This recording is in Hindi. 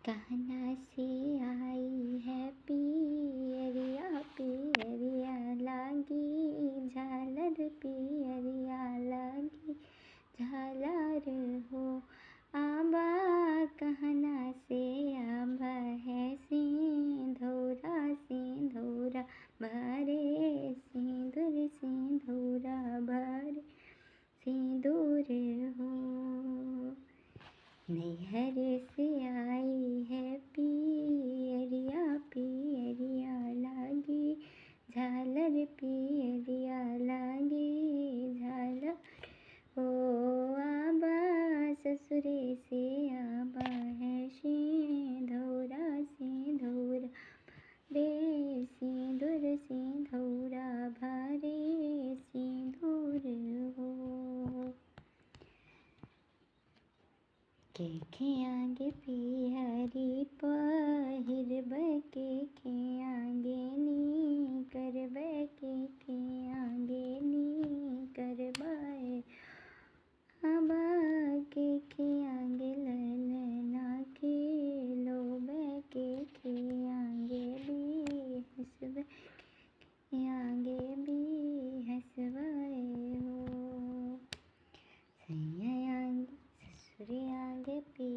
कहना से आई है पियरिया पियरिया लागी झालर पियरिया लागी झालर हो। आबा कहना से आबा है सिंधौरा सिंधौरा भरे सिंदूर सिंधौरा भरे सिंदूर हो। नैहर से आई है पियरिया पियरिया लागी झालर पियरिया लागी झालर हो। आबा ससुरे से आबा है सिंधौरा सिंधौरा रे सिंदूर सिंधौरा भरे सिंदूर हो। के आगे पिहरी पहिरब के आगे नी करब के आगे नी करबाए। आबा के आगे ललना खेलोब के आगे भी हंसब के आगे भी हंसबाए हो। सैया आगे ससुरे आगे पी